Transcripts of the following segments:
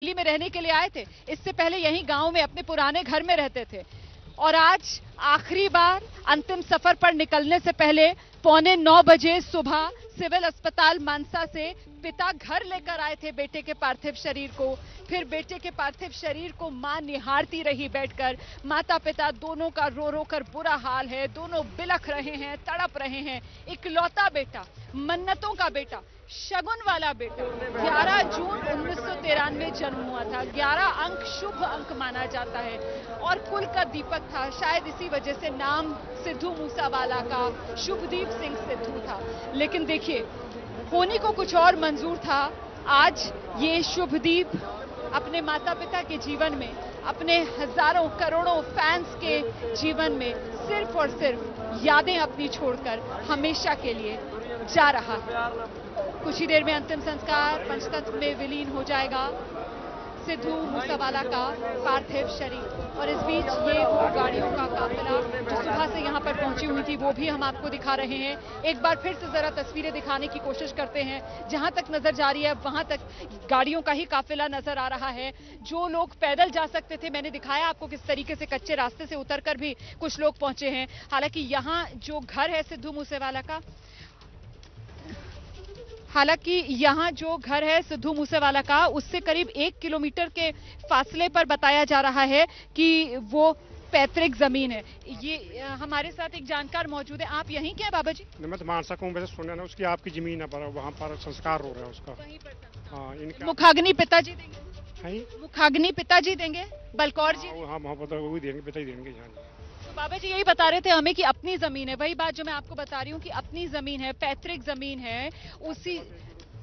दिल्ली में रहने के लिए आए थे। इससे पहले यहीं गांव में अपने पुराने घर में रहते थे और आज आखिरी बार अंतिम सफर पर निकलने से पहले 8:45 बजे सुबह सिविल अस्पताल मानसा से पिता घर लेकर आए थे बेटे के पार्थिव शरीर को। फिर बेटे के पार्थिव शरीर को मां निहारती रही बैठकर। माता पिता दोनों का रो रो कर बुरा हाल है, दोनों बिलख रहे हैं, तड़प रहे हैं। इकलौता बेटा, मन्नतों का बेटा, शगुन वाला बेटा, 11 जून 1993 जन्म हुआ था। 11 अंक शुभ अंक माना जाता है और कुल का दीपक था। शायद इसी वजह से नाम सिद्धू मूसावाला का शुभदीप सिंह सिद्धू था। लेकिन देखिए, होने को कुछ और मंजूर था। आज ये शुभदीप अपने माता पिता के जीवन में, अपने हजारों करोड़ों फैंस के जीवन में सिर्फ और सिर्फ यादें अपनी छोड़कर हमेशा के लिए जा रहा है। कुछ ही देर में अंतिम संस्कार पंचतत्व में विलीन हो जाएगा सिद्धू मूसावाला का पार्थिव शरीर। और इस बीच ये वो गाड़ियों का काफिला जो सुबह से यहाँ पर पहुंची हुई थी वो भी हम आपको दिखा रहे हैं। एक बार फिर से जरा तस्वीरें दिखाने की कोशिश करते हैं। जहां तक नजर जा रही है वहां तक गाड़ियों का ही काफिला नजर आ रहा है। जो लोग पैदल जा सकते थे, मैंने दिखाया आपको किस तरीके से कच्चे रास्ते से उतरकर भी कुछ लोग पहुंचे हैं। हालांकि यहाँ जो घर है सिद्धू मूसेवाला का, सिद्धू मूसेवाला का, उससे करीब 1 किलोमीटर के फासले पर बताया जा रहा है कि वो पैतृक जमीन है। ये हमारे साथ एक जानकार मौजूद है। आप यहीं के हैं बाबा जी? मैं तो मानसा को वैसे सुना ना, उसकी आपकी जमीन है पर वहाँ पर संस्कार हो रहा है उसका। वहीं पर हाँ, इनका मुखाग्नि पिताजी देंगे? है मुखाग्नि पिताजी देंगे, बलकौर जी? हाँ, मोहब्बत वही देंगे, पिता ही देंगे। तो बाबा जी यही बता रहे थे हमें कि अपनी जमीन है। वही बात जो मैं आपको बता रही हूँ कि अपनी जमीन है, पैतृक जमीन है, उसी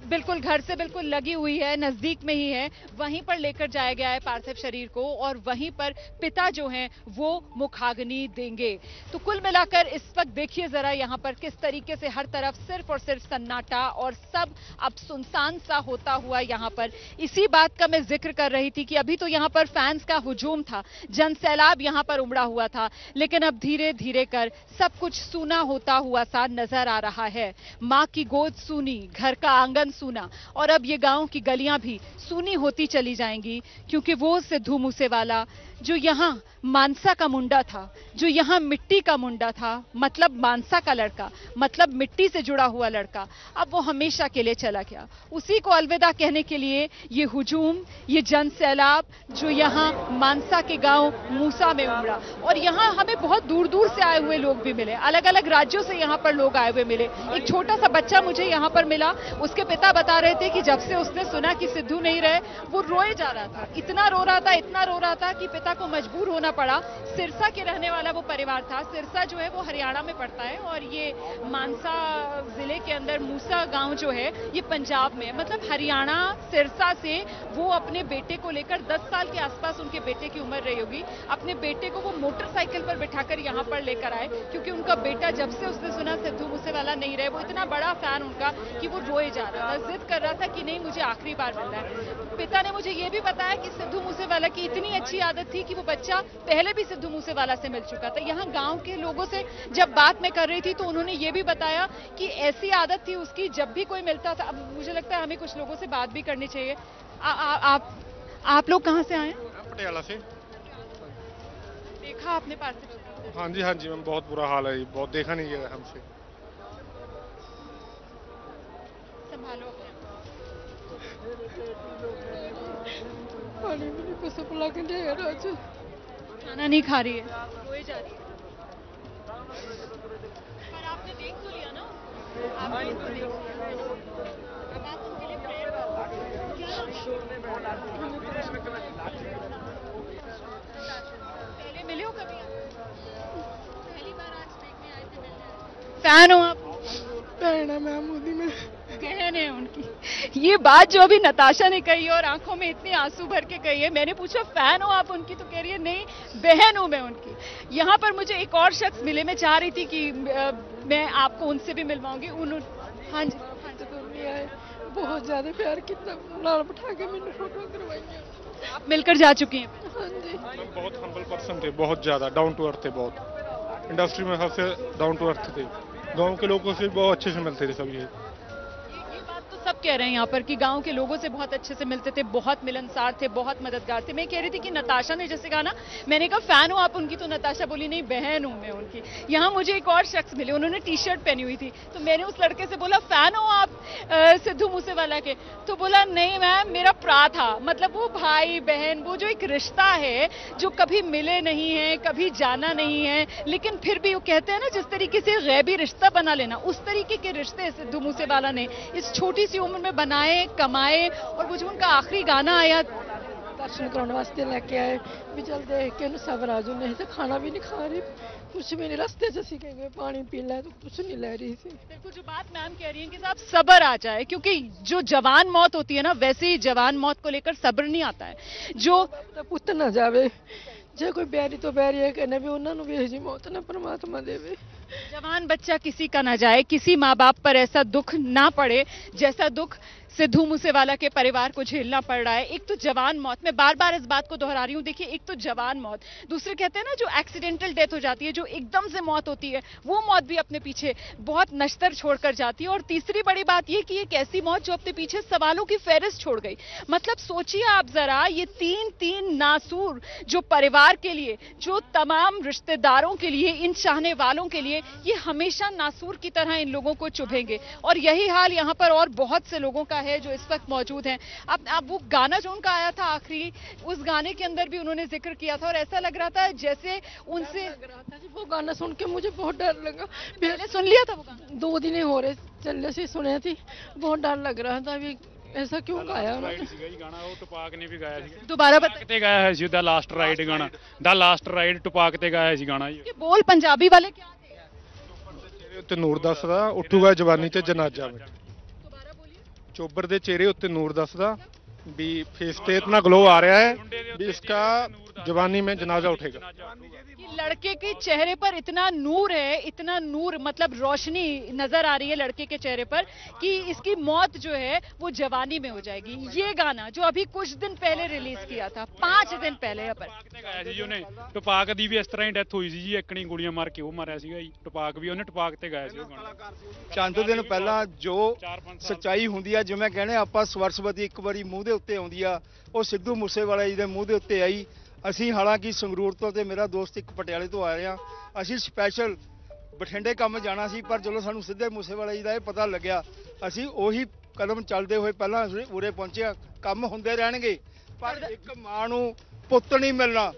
बिल्कुल घर से बिल्कुल लगी हुई है, नजदीक में ही है। वहीं पर लेकर जाया गया है पार्थिव शरीर को और वहीं पर पिता जो हैं वो मुखाग्नि देंगे। तो कुल मिलाकर इस वक्त देखिए जरा यहाँ पर किस तरीके से हर तरफ सिर्फ और सिर्फ सन्नाटा और सब अब सुनसान सा होता हुआ यहाँ पर। इसी बात का मैं जिक्र कर रही थी कि अभी तो यहाँ पर फैंस का हुजूम था, जन सैलाब यहाँ पर उमड़ा हुआ था, लेकिन अब धीरे धीरे कर सब कुछ सूना होता हुआ सा नजर आ रहा है। माँ की गोद सूनी, घर का आंगन सूना और अब ये गांव की गलियां भी सूनी होती चली जाएंगी, क्योंकि वो सिद्धू मूसेवाला जो यहाँ मानसा का मुंडा था, जो यहाँ मिट्टी का मुंडा था, मतलब मानसा का लड़का, मतलब मिट्टी से जुड़ा हुआ लड़का, अब वो हमेशा के लिए चला गया। उसी को अलविदा कहने के लिए ये हुजूम, ये जन सैलाब जो यहाँ मानसा के गांव मूसा में उमड़ा। और यहाँ हमें बहुत दूर दूर से आए हुए लोग भी मिले, अलग अलग राज्यों से यहाँ पर लोग आए हुए मिले। एक छोटा सा बच्चा मुझे यहाँ पर मिला, उसके पिता बता रहे थे कि जब से उसने सुना कि सिद्धू नहीं रहे वो रोए जा रहा था, इतना रो रहा था, इतना रो रहा था कि पिता को मजबूर होना पड़ा। सिरसा के रहने वाला वो परिवार था। सिरसा जो है वो हरियाणा में पड़ता है और ये मानसा जिले के अंदर मूसा गांव जो है ये पंजाब में है। मतलब हरियाणा सिरसा से वो अपने बेटे को लेकर 10 साल के आसपास उनके बेटे की उम्र रही होगी, अपने बेटे को वो मोटरसाइकिल पर बिठाकर यहाँ पर लेकर आए, क्योंकि उनका बेटा जब से उसने सुना सिद्धू मूसेवाला नहीं रहे, वो इतना बड़ा फैन उनका कि वो रोए जा रहा था, जिद कर रहा था कि नहीं मुझे आखिरी बार मिलना है। पिता ने मुझे ये भी बताया कि सिद्धू मूसेवाला की इतनी अच्छी आदत थी कि वो बच्चा पहले भी सिद्धू मूसेवाला से मिल चुका था। यहाँ गांव के लोगों से जब बात मैं कर रही थी तो उन्होंने ये भी बताया कि ऐसी आदत थी उसकी, जब भी कोई मिलता था। अब मुझे लगता है हमें कुछ लोगों से बात भी करनी चाहिए। आप लोग कहाँ से आए? पटियाला से। देखा आपने पार्थिव? हाँ जी मैम, बहुत बुरा हाल है, बहुत देखा नहीं गया हमसे। संभालो पानी भी नहीं कुछ पिला के दे रहा है, खाना नहीं खा रही है, रोए जा रही है। पर आपने देख तो लिया ना, आपने तो देख लिया। अब आप उनके लिए प्रेयर पहले मिले हो कभी? पहली बार आज देखने आए थे, मिलने। फैन हो आप? बहन है मैम, मोदी में बहन है उनकी। ये बात जो अभी नताशा ने कही और आंखों में इतने आंसू भर के कही है। मैंने पूछा फैन हो आप उनकी, तो कह रही है नहीं बहन हूं मैं उनकी। यहाँ पर मुझे एक और शख्स मिले, मैं चाह रही थी कि मैं आपको उनसे भी मिलवाऊंगी। हाँ जी, बहुत ज्यादा प्यार कितना, लाल बिठा के मैंने फोटो करवाई। आप मिलकर जा चुकी हैं? हाँ जी। बहुत हम्बल पर्सन थे, बहुत ज्यादा डाउन टू अर्थ थे, बहुत इंडस्ट्री में सबसे डाउन टू अर्थ थे। गाँव के लोगों से बहुत अच्छे से मिलते थे सब। ये बात तो सब सब कह रहे हैं यहाँ पर कि गांव के लोगों से बहुत अच्छे से मिलते थे, बहुत मिलनसार थे, बहुत मददगार थे। मैं कह रही थी कि नताशा ने जैसे कहा ना, मैंने कहा फैन हो आप उनकी, तो नताशा बोली नहीं बहन हूं मैं उनकी। यहाँ मुझे एक और शख्स मिले, उन्होंने टी शर्ट पहनी हुई थी, तो मैंने उस लड़के से बोला फैन हो आप सिद्धू मूसेवाला के? तो बोला नहीं मैम, मेरा प्रा था। मतलब वो भाई बहन, वो जो एक रिश्ता है जो कभी मिले नहीं है, कभी जाना नहीं है, लेकिन फिर भी वो कहते हैं ना जिस तरीके से गैबी रिश्ता बना लेना, उस तरीके के रिश्ते सिद्धू मूसेवाला ने इस छोटी सी उम्र में बनाए, कमाए। और वो जो उनका आखिरी गाना आया, दर्शन कराने वास्ते लेके आए भी चल देख के न सब्र आ जाओ, नहीं तो खाना भी नहीं खा रही, कुछ भी नहीं, रास्ते से सीखेंगे पानी पी ले तो कुछ नहीं ले रही थी। बिल्कुल जो बात मैम कह रही हैं कि साहब सब्र आ जाए, क्योंकि जो जवान मौत होती है ना, वैसे ही जवान मौत को लेकर सब्र नहीं आता है। जो तो पुੱਤ ना जावे, जे कोई बैरी तो बैरी है कहने भी उन्होंने भी यही मौत ना परमात्मा देवे। जवान बच्चा किसी का ना जाए, किसी माँ बाप पर ऐसा दुख ना पड़े जैसा दुख सिद्धू मूसेवाला के परिवार को झेलना पड़ रहा है। एक तो जवान मौत, मैं बार बार इस बात को दोहरा रही हूँ, देखिए एक तो जवान मौत, दूसरे कहते हैं ना जो एक्सीडेंटल डेथ हो जाती है, जो एकदम से मौत होती है, वो मौत भी अपने पीछे बहुत नश्तर छोड़कर जाती है। और तीसरी बड़ी बात ये कि एक ऐसी मौत जो अपने पीछे सवालों की फेहरिस्त छोड़ गई। मतलब सोचिए आप जरा, ये तीन नासूर जो परिवार के लिए, जो तमाम रिश्तेदारों के लिए, इन चाहने वालों के लिए, ये हमेशा नासूर की तरह इन लोगों को चुभेंगे। और यही हाल यहाँ पर और बहुत से लोगों का है जो इस वक्त मौजूद हैं। अब वो गाना जो उनका आया था आखिरी, उस गाने के अंदर भी उन्होंने जिक्र किया था और ऐसा लग रहा था जैसे उनसे वो गाना सुन के मुझे बहुत डर लगा। पहले सुन लिया था वो गाना? 2 दिन ही हो रहे चलने से सुने थी, बहुत डर लग रहा था भी ऐसा क्यों गाया उन्होंने। गाना वो टुपाक ने भी गाया ਸੀ दोबारा बताइए। ਤੇ ਗਾਇਆ ਹੈ ਸੀ ਦਾ ਲਾਸਟ ਰਾਈਡ ਗਾਣਾ, ਦਾ ਲਾਸਟ ਰਾਈਡ ਟੁਪਾਕ ਤੇ ਗਾਇਆ ਸੀ ਗਾਣਾ ਜੀ। ये बोल पंजाबी वाले क्या थे? ਚਿਹਰੇ ਉੱਤੇ ਨੂਰ ਦੱਸਦਾ, ਉੱਠੂਗਾ ਜਵਾਨੀ ਤੇ ਜਨਾਜ਼ਾ ਵਿੱਚ। दोबारा बोलिए। ਚੋਬਰ ਦੇ ਚਿਹਰੇ ਉੱਤੇ ਨੂਰ ਦੱਸਦਾ ਵੀ ਫੇਸ ਤੇ इतना ग्लो आ रहा है भी इसका जवानी में जनाजा उठेगा। कि लड़के के चेहरे पर इतना नूर है, इतना नूर, मतलब रोशनी नजर आ रही है लड़के के चेहरे पर कि इसकी मौत जो है वो जवानी में हो जाएगी। ये गाना जो अभी कुछ दिन पहले रिलीज किया था, 5 दिन पहले पर ਟੁਪਾਕ ਤੇ ਗਾਇਆ ਸੀ ਜੀ ਉਹਨੇ। ਟੁਪਾਕ ਦੀ ਵੀ ਇਸ ਤਰ੍ਹਾਂ ਹੀ ਡੈਥ ਹੋਈ ਸੀ ਜੀ, ਇੱਕਣੀ ਗੋਲੀਆਂ ਮਾਰ ਕੇ ਉਹ ਮਾਰਿਆ ਸੀਗਾ ਜੀ। ਟੁਪਾਕ ਵੀ ਉਹਨੇ ਟੁਪਾਕ ਤੇ ਗਾਇਆ ਸੀ ਉਹ ਗਾਣਾ। ਚੰਦ ਦਿਨ ਪਹਿਲਾਂ ਜੋ 4-5 ਸਾਲ ਸੱਚਾਈ ਹੁੰਦੀ ਆ, ਜਿਵੇਂ ਕਹਿੰਦੇ ਆਪਾਂ ਸਵਰਸਵਤੀ ਇੱਕ ਵਾਰੀ ਮੂੰਹ ਦੇ ਉੱਤੇ ਆਉਂਦੀ ਆ, ਉਹ ਸਿੱਧੂ ਮੂਸੇਵਾਲਾ ਜੀ ਦੇ ਮੂੰਹ ਦੇ ਉੱਤੇ ਆਈ। ਅਸੀਂ ਹਾਲਾਂਕਿ ਸੰਗਰੂਰ ਤੋਂ ਤੇ ਮੇਰਾ ਦੋਸਤ ਇੱਕ ਪਟਿਆਲੇ ਤੋਂ ਆਏ ਆ, ਅਸੀਂ ਸਪੈਸ਼ਲ ਬਠਿੰਡੇ ਕੰਮ ਜਾਣਾ ਸੀ, ਪਰ ਜਦੋਂ ਸਾਨੂੰ ਸਿੱਧੇ ਮੂਸੇਵਾਲਾ ਜੀ ਦਾ ਇਹ ਪਤਾ ਲੱਗਿਆ, ਅਸੀਂ ਉਹੀ ਕਦਮ ਚੱਲਦੇ ਹੋਏ ਪਹਿਲਾਂ ਅਸੀਂ ਉਰੇ ਪਹੁੰਚੇ। ਕੰਮ ਹੁੰਦੇ ਰਹਿਣਗੇ ਪਰ ਇੱਕ ਮਾਂ ਨੂੰ ਪੁੱਤ ਨਹੀਂ ਮਿਲਣਾ।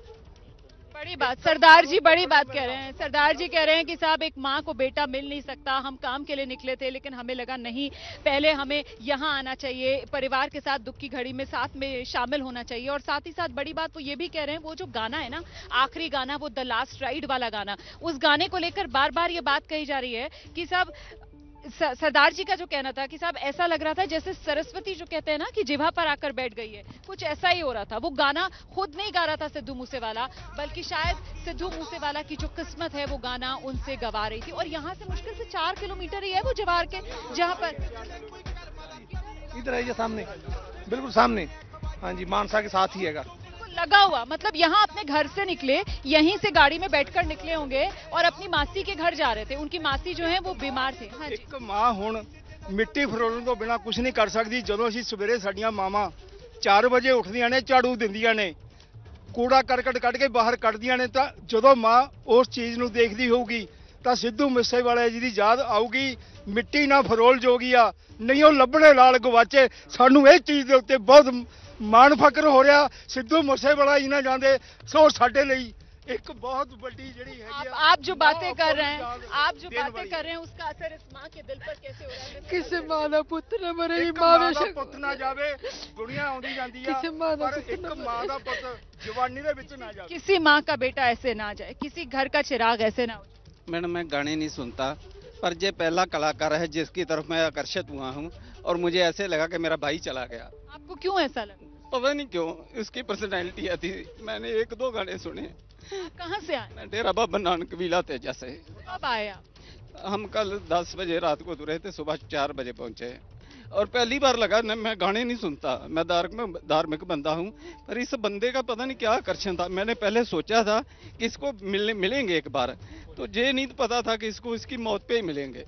बड़ी बात सरदार जी, बड़ी बात कह रहे हैं। सरदार जी कह रहे हैं कि साहब एक माँ को बेटा मिल नहीं सकता, हम काम के लिए निकले थे लेकिन हमें लगा नहीं, पहले हमें यहाँ आना चाहिए, परिवार के साथ दुख की घड़ी में साथ में शामिल होना चाहिए। और साथ ही साथ बड़ी बात वो ये भी कह रहे हैं, वो जो गाना है ना, आखिरी गाना, वो द लास्ट राइड वाला गाना, उस गाने को लेकर बार बार ये बात कही जा रही है कि साहब सरदार जी का जो कहना था कि साहब ऐसा लग रहा था जैसे सरस्वती जो कहते हैं ना कि जिभा पर आकर बैठ गई है, कुछ ऐसा ही हो रहा था। वो गाना खुद नहीं गा रहा था सिद्धू मूसेवाला, बल्कि शायद सिद्धू मूसेवाला की जो किस्मत है वो गाना उनसे गवा रही थी। और यहाँ से मुश्किल से 4 किलोमीटर ही है वो जवार के, जहाँ पर इधर है ये सामने, बिल्कुल सामने। हाँ जी, मानसा के साथ ही हैगा। लगा हुआ, मतलब यहाँ अपने घर से निकले, यहीं से गाड़ी में बैठकर निकले होंगे और अपनी मासी के घर जा रहे थे। उनकी मासी जो है वो बीमार थे। हाँ जी। ਇੱਕ ਮਾਂ ਹੁਣ ਮਿੱਟੀ ਫਰੋਲਣ ਤੋਂ ਬਿਨਾ ਕੁਝ ਨਹੀਂ ਕਰ ਸਕਦੀ। ਜਦੋਂ ਅਸੀਂ ਸਵੇਰੇ ਸਾਡੀਆਂ ਮਾਵਾਂ 4 ਵਜੇ ਉੱਠਦੀਆਂ ਨੇ, ਝਾੜੂ ਦਿੰਦੀਆਂ ਨੇ, ਕੂੜਾ ਕਰਕਟ ਕੱਢ ਕੇ ਬਾਹਰ ਕੱਢਦੀਆਂ ਨੇ, ਤਾਂ ਜਦੋਂ ਮਾਂ ਉਸ ਚੀਜ਼ ਨੂੰ ਦੇਖਦੀ ਹੋਊਗੀ ਤਾਂ ਸਿੱਧੂ ਮੂਸੇਵਾਲੇ ਜੀ ਦੀ ਯਾਦ ਆਊਗੀ। ਮਿੱਟੀ ਨਾ ਫਰੋਲ ਜੋਗੀ ਆ, ਨਹੀਂ ਉਹ ਲੱਭਣੇ ਲਾਲ ਗਵਾਚੇ। ਸਾਨੂੰ ਇਹ ਚੀਜ਼ ਦੇ ਉੱਤੇ ਬਹੁਤ ਮਾਣ ਫਖਰ ਹੋ ਰਿਹਾ। ਸਿੱਧੂ ਮੂਸੇਵਾਲਾ ਹੀ ਨਾ ਜਾਂਦੇ ਸੋ ਸਾਡੇ ਲਈ एक बहुत बड़ी जड़ी है। आप जो बातें कर रहे हैं, आप जो बातें कर रहे हैं, उसका असर इस माँ के दिल पर कैसे हो रहा है? किसी माँ का पुत्र न मरे, माँ का पुत ना जावे, दुनिया आउंदी जांदी है, किसी माँ का पर एक माँ का पुत जवानी दे विच ना जावे, किसी माँ का बेटा ऐसे ना जाए, किसी घर का चिराग ऐसे ना हो जाए। मैडम, मैं गाने नहीं सुनता, पर ये पहला कलाकार है जिसकी तरफ मैं आकर्षित हुआ हूँ और मुझे ऐसे लगा कि मेरा भाई चला गया। आपको क्यों ऐसा लगा? पता नहीं क्यों, इसकी पर्सनैलिटी थी। मैंने 1-2 गाने सुने। कहाँ से आए? मैं डेरा बाबा नानक विला तेजा से। कब आए आप? हम कल 10 बजे रात को तुरे थे, सुबह 4 बजे पहुंचे। और पहली बार लगा न, मैं गाने नहीं सुनता, मैं धार्मिक बंदा हूँ, पर इस बंदे का पता नहीं क्या आकर्षण था। मैंने पहले सोचा था कि इसको मिलेंगे एक बार, तो ये नहीं पता था कि इसको इसकी मौत पे ही मिलेंगे।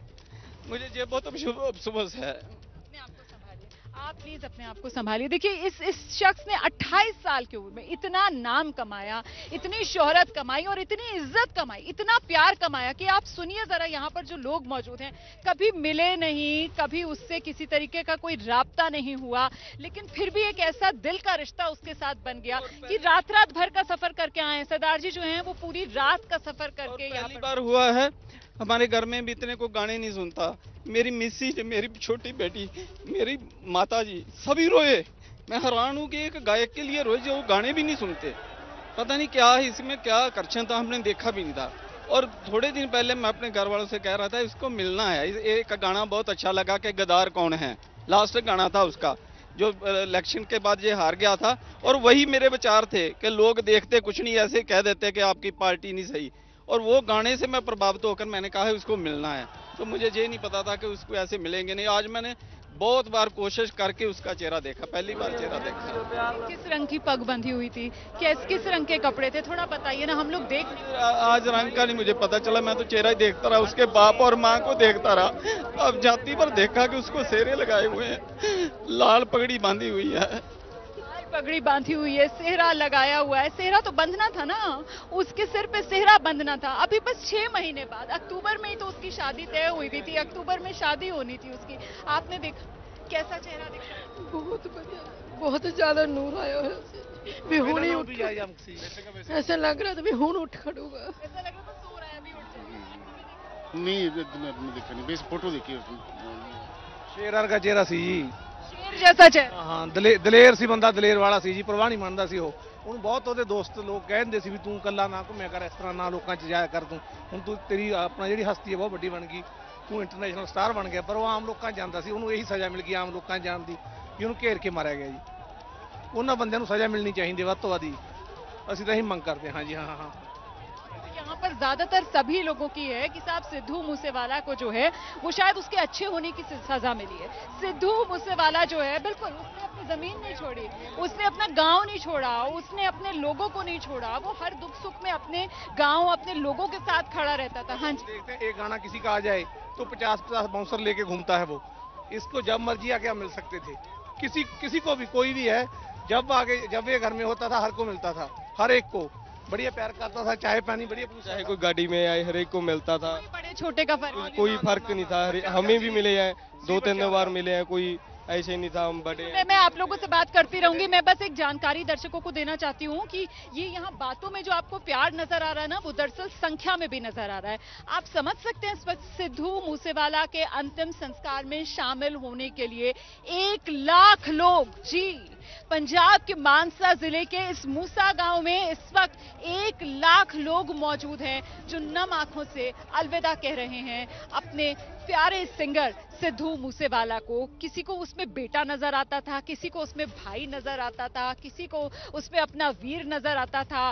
मुझे ये बहुत अफसोस है। अपने आप को संभालिए। आप प्लीज अपने आप को संभालिए। देखिए इस शख्स ने 28 साल की उम्र में इतना नाम कमाया, इतनी शोहरत कमाई और इतनी इज्जत कमाई, इतना प्यार कमाया कि आप सुनिए जरा, यहाँ पर जो लोग मौजूद हैं कभी मिले नहीं, कभी उससे किसी तरीके का कोई राब्ता नहीं हुआ, लेकिन फिर भी एक ऐसा दिल का रिश्ता उसके साथ बन गया कि रात रात भर का सफर करके आए हैं। सरदार जी जो हैं वो पूरी रात का सफर करके यहाँ पहली पर बार हुआ है हमारे घर में भी इतने को गाने नहीं सुनता। मेरी मिसेज, मेरी छोटी बेटी, मेरी माता जी सभी रोए। मैं हैरान हूँ कि एक गायक के लिए रोए जो गाने भी नहीं सुनते। पता नहीं क्या है इसमें, क्या करछन था, हमने देखा भी नहीं था। और थोड़े दिन पहले मैं अपने घर वालों से कह रहा था इसको मिलना है। एक गाना बहुत अच्छा लगा कि गद्दार कौन है, लास्ट गाना था उसका जो इलेक्शन के बाद ये हार गया था। और वही मेरे विचार थे कि लोग देखते कुछ नहीं, ऐसे कह देते कि आपकी पार्टी नहीं सही। और वो गाने से मैं प्रभावित होकर मैंने कहा है उसको मिलना है। तो मुझे ये नहीं पता था कि उसको ऐसे मिलेंगे नहीं। आज मैंने बहुत बार कोशिश करके उसका चेहरा देखा, पहली बार चेहरा देखा। किस रंग की पग बंधी हुई थी, किस रंग के कपड़े थे, थोड़ा बताइए ना, हम लोग देख नहीं रहे। आज रंग का नहीं मुझे पता चला, मैं तो चेहरा ही देखता रहा, उसके बाप और माँ को देखता रहा। अब जाति पर देखा कि उसको सेहरे लगाए हुए हैं, लाल पगड़ी बांधी हुई है, पगड़ी बांधी हुई है, सेहरा लगाया हुआ है। सेहरा तो बंधना था ना, उसके सिर पे सेहरा बंधना था। अभी बस 6 महीने बाद, अक्टूबर में ही तो उसकी शादी तय हुई भी थी, अक्टूबर में शादी होनी थी उसकी। आपने देखा कैसा चेहरा दिखा? बहुत बढ़िया, बहुत ज्यादा नूर आया है भी हुणी उठ, ऐसा लग रहा था भी हुण उठ खड़ूगा। ऐसा लग रहा था सो रहा है, अभी उठ जाएगा। नहीं देखा नहीं, बस फोटो देखी उसने। शेर का चेहरा सी जी, शेर जैसा चेहरा। ਹਾਂ ਦਲੇਰ ਸੀ ਬੰਦਾ, ਦਲੇਰ ਵਾਲਾ ਸੀ ਜੀ, ਪਰਵਾਹ ਨਹੀਂ ਮੰਨਦਾ ਸੀ ਉਹ। ਉਹਨੂੰ ਬਹੁਤ ਉਹਦੇ ਦੋਸਤ ਲੋਕ ਕਹਿੰਦੇ ਸੀ ਵੀ ਤੂੰ ਇਕੱਲਾ ਨਾ ਘੁੰਮਿਆ ਕਰ, ਇਸ ਤਰ੍ਹਾਂ ਨਾ ਲੋਕਾਂ 'ਚ ਜਾਇਆ ਕਰ, ਤੂੰ ਹੁਣ ਤੂੰ ਤੇਰੀ ਆਪਣਾ ਜਿਹੜੀ ਹਸਤੀ ਹੈ ਬਹੁਤ ਵੱਡੀ ਬਣ ਗਈ, ਤੂੰ ਇੰਟਰਨੈਸ਼ਨਲ ਸਟਾਰ ਬਣ ਗਿਆ। ਪਰ ਉਹ ਆਮ ਲੋਕਾਂ 'ਚ ਜਾਂਦਾ ਸੀ, ਉਹਨੂੰ ਇਹੀ ਸਜ਼ਾ ਮਿਲ ਗਈ ਆਮ ਲੋਕਾਂ 'ਚ ਜਾਣ ਦੀ ਵੀ ਉਹਨੂੰ ਘੇਰ ਕੇ ਮਾਰਿਆ ਗਿਆ ਜੀ। ਉਹਨਾਂ ਬੰਦਿਆਂ ਨੂੰ ਸਜ਼ਾ ਮਿਲਣੀ ਚਾਹੀਦੀ ਵੱਧ ਤੋਂ ਵੱਧ ਹੀ, ਅਸੀਂ ਤਾਂ ਇਹੀ ਮੰਗ ਕਰਦੇ ਹਾਂ ਜੀ। ਹਾਂ ਹਾਂ यहाँ पर ज्यादातर सभी लोगों की है कि साहब सिद्धू मूसेवाला को जो है वो शायद उसके अच्छे होने की सजा मिली है। सिद्धू मूसेवाला जो है बिल्कुल उसने अपनी जमीन नहीं छोड़ी, उसने अपना गांव नहीं छोड़ा, उसने अपने लोगों को नहीं छोड़ा। वो हर दुख सुख में अपने गांव, अपने लोगों के साथ खड़ा रहता था। हाँ जी, देखते हैं एक गाना किसी का आ जाए तो 50-50 बाउंसर लेके घूमता है वो। इसको जब मर्जी आके हम मिल सकते थे, किसी को भी, कोई भी है, जब ये घर में होता था हर को मिलता था, हर एक को बढ़िया प्यार करता था, चाय पानी बढ़िया पूछता, चाहे कोई गाड़ी में आए हर एक को मिलता था, कोई बड़े छोटे का फर्क कोई फर्क नहीं था। हमें भी मिले हैं, 2-3 बार मिले हैं, कोई ऐसे नहीं था हम बड़े। मैं आप लोगों से बात करती रहूंगी। मैं बस एक जानकारी दर्शकों को देना चाहती हूँ कि ये यहाँ बातों में जो आपको प्यार नजर आ रहा है ना, वो दरअसल संख्या में भी नजर आ रहा है। आप समझ सकते हैं इस वक्त सिद्धू मूसेवाला के अंतिम संस्कार में शामिल होने के लिए 1 लाख लोग, जी, पंजाब के मानसा जिले के इस मूसा गांव में इस वक्त 1 लाख लोग मौजूद हैं जो नम आंखों से अलविदा कह रहे हैं अपने प्यारे सिंगर सिद्धू मूसेवाला को। किसी को उसमें बेटा नजर आता था, किसी को उसमें भाई नजर आता था, किसी को उसमें अपना वीर नजर आता था।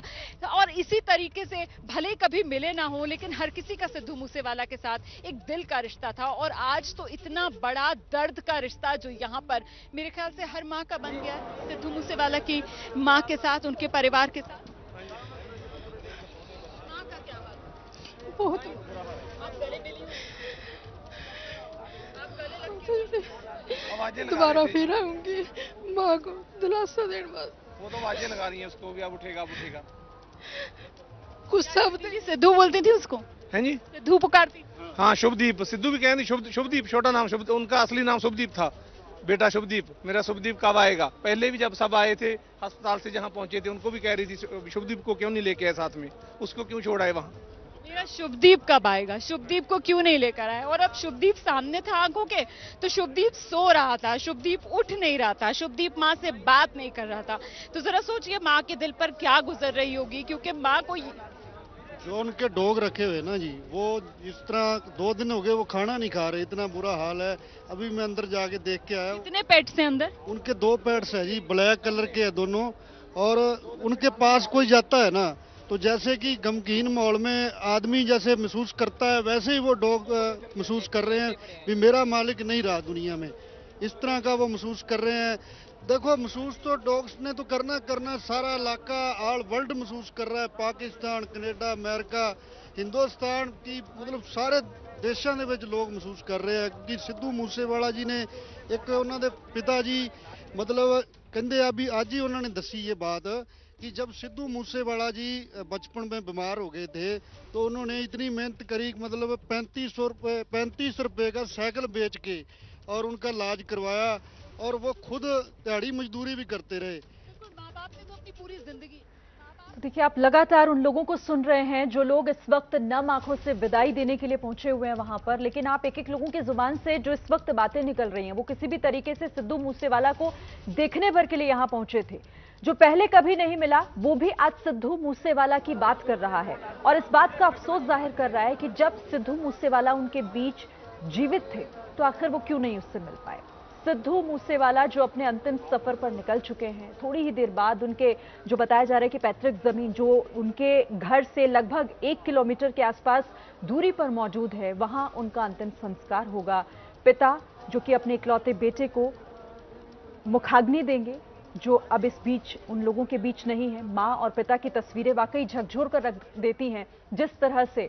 और इसी तरीके से भले कभी मिले ना हो, लेकिन हर किसी का सिद्धू मूसेवाला के साथ एक दिल का रिश्ता था। और आज तो इतना बड़ा दर्द का रिश्ता जो यहाँ पर मेरे ख्याल से हर माँ का बन गया है, सिद्धू मूसेवाला की माँ के साथ, उनके परिवार के साथ। माँ का क्या बात? बहुत आप गले मिली हो? दोबारा फिर आऊंगी माँ को दिलासा देने बाद। वो तो आवाजें लगा रही हैं उसको भी, अब उठेगा अब उठेगा। कुछ सब सिद्धू बोलती थी उसको, हैं जी, सिद्धू पुकारती। हाँ शुभदीप, सिद्धू भी कहते शुभदीप, छोटा नाम शुभ, उनका असली नाम शुभदीप था, बेटा शुभदीप, मेरा शुभदीप कब आएगा। पहले भी जब सब आए थे अस्पताल से जहाँ पहुंचे थे, उनको भी कह रही थी शुभदीप को क्यों नहीं लेके आए साथ में, उसको क्यों छोड़ आए वहाँ। मेरा शुभदीप कब आएगा, शुभदीप को क्यों नहीं लेकर आए। और अब शुभदीप सामने था आंखों के, तो शुभदीप सो रहा था, शुभदीप उठ नहीं रहा था, शुभदीप माँ से बात नहीं कर रहा था। तो जरा सोचिए माँ के दिल पर क्या गुजर रही होगी, क्योंकि माँ को जो उनके डॉग रखे हुए ना जी, वो इस तरह 2 दिन हो गए वो खाना नहीं खा रहे, इतना बुरा हाल है। अभी मैं अंदर जाके देख के आया। कितने पेट्स हैं अंदर? उनके 2 पेट्स है जी, ब्लैक कलर के है दोनों। और उनके पास कोई जाता है ना, तो जैसे कि गमगीन माहौल में आदमी जैसे महसूस करता है, वैसे ही वो डॉग महसूस कर रहे हैं कि मेरा मालिक नहीं रहा दुनिया में, इस तरह का वो महसूस कर रहे हैं। देखो महसूस तो डॉग्स ने तो करना, सारा इलाका ऑल वर्ल्ड महसूस कर रहा है। पाकिस्तान, कनेडा, अमेरिका, हिंदुस्तान की मतलब सारे देशों के विच लोग महसूस कर रहे हैं कि सिद्धू मूसेवाला जी ने ਇੱਕ ਉਹਨਾਂ ਦੇ ਪਿਤਾ ਜੀ मतलब कहते अभी आज ही उन्होंने दसी ये बात कि जब सिद्धू मूसेवाला जी बचपन में बीमार हो गए थे तो उन्होंने इतनी मेहनत करी, मतलब 3500 रुपए का साइकिल बेच के और उनका इलाज करवाया, और वो खुद दिहाड़ी मजदूरी भी करते रहे। माँ बाप ने तो अपनी पूरी जिंदगी। देखिए, आप लगातार उन लोगों को सुन रहे हैं जो लोग इस वक्त नम आंखों से विदाई देने के लिए पहुंचे हुए हैं वहां पर, लेकिन आप एक एक लोगों की जुबान से जो इस वक्त बातें निकल रही हैं वो किसी भी तरीके से सिद्धू मूसेवाला को देखने भर के लिए यहां पहुंचे थे। जो पहले कभी नहीं मिला वो भी आज सिद्धू मूसेवाला की बात कर रहा है और इस बात का अफसोस जाहिर कर रहा है कि जब सिद्धू मूसेवाला उनके बीच जीवित थे तो आखिर वो क्यों नहीं उससे मिल पाए। सिद्धू मूसेवाला जो अपने अंतिम सफर पर निकल चुके हैं, थोड़ी ही देर बाद उनके जो बताया जा रहा है कि पैतृक जमीन जो उनके घर से लगभग 1 किलोमीटर के आसपास दूरी पर मौजूद है, वहां उनका अंतिम संस्कार होगा। पिता जो कि अपने इकलौते बेटे को मुखाग्नि देंगे, जो अब इस बीच उन लोगों के बीच नहीं है। मां और पिता की तस्वीरें वाकई झकझोर कर रख देती हैं, जिस तरह से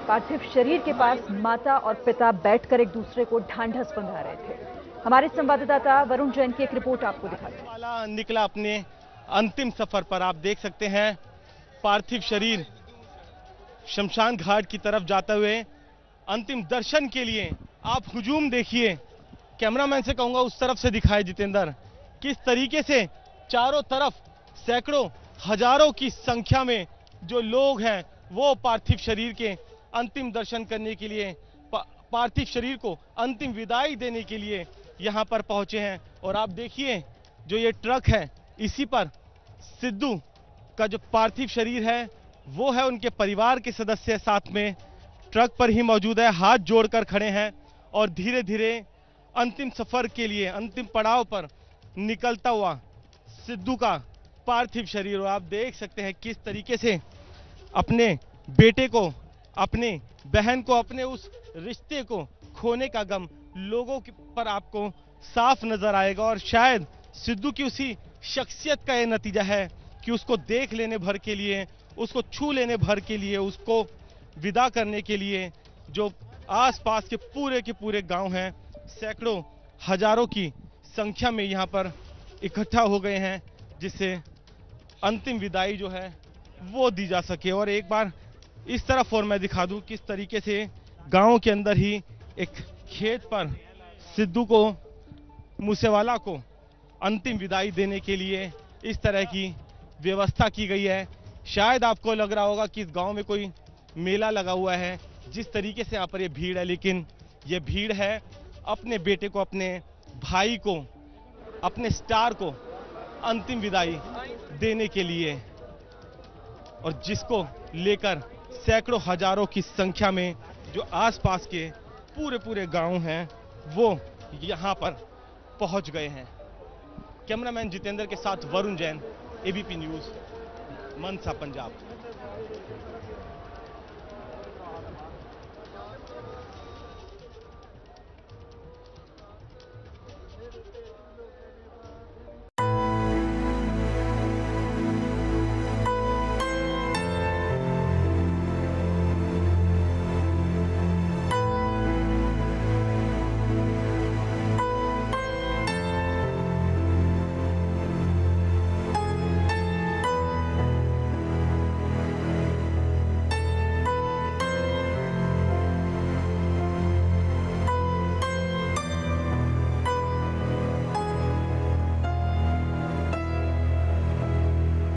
पार्थिव शरीर के पास माता और पिता बैठकर एक दूसरे को ढांढस बंधा रहे थे। हमारे संवाददाता वरुण जैन की एक रिपोर्ट आपको दिखाते हैं। वाला निकला अपने अंतिम सफर पर। आप देख सकते हैं पार्थिव शरीर शमशान घाट की तरफ जाते हुए अंतिम दर्शन के लिए। आप हुजूम देखिए, कैमरामैन से कहूंगा उस तरफ से दिखाए जितेंद्र, किस तरीके से चारों तरफ सैकड़ों हजारों की संख्या में जो लोग हैं वो पार्थिव शरीर के अंतिम दर्शन करने के लिए, पार्थिव शरीर को अंतिम विदाई देने के लिए यहां पर पहुंचे हैं। और आप देखिए जो ये ट्रक है, इसी पर सिद्धू का जो पार्थिव शरीर है वो है, उनके परिवार के सदस्य साथ में ट्रक पर ही मौजूद है, हाथ जोड़कर खड़े हैं और धीरे धीरे अंतिम सफर के लिए अंतिम पड़ाव पर निकलता हुआ सिद्धू का पार्थिव शरीर। और आप देख सकते हैं किस तरीके से अपने बेटे को, अपने बहन को, अपने उस रिश्ते को खोने का गम लोगों पर आपको साफ नजर आएगा। और शायद सिद्धू की उसी शख्सियत का यह नतीजा है कि उसको देख लेने भर के लिए, उसको छू लेने भर के लिए, उसको विदा करने के लिए जो आसपास के पूरे गांव हैं, सैकड़ों हजारों की संख्या में यहां पर इकट्ठा हो गए हैं, जिससे अंतिम विदाई जो है वो दी जा सके। और एक बार इस तरफ और मैं दिखा दूं किस तरीके से गांव के अंदर ही एक खेत पर सिद्धू को, मूसेवाला को अंतिम विदाई देने के लिए इस तरह की व्यवस्था की गई है। शायद आपको लग रहा होगा कि इस गांव में कोई मेला लगा हुआ है, जिस तरीके से यहाँ पर ये भीड़ है, लेकिन ये भीड़ है अपने बेटे को, अपने भाई को, अपने स्टार को अंतिम विदाई देने के लिए, और जिसको लेकर सैकड़ों हजारों की संख्या में जो आसपास के पूरे गांव हैं वो यहां पर पहुंच गए हैं। कैमरामैन जितेंद्र के साथ वरुण जैन, एबीपी न्यूज, मनसा, पंजाब।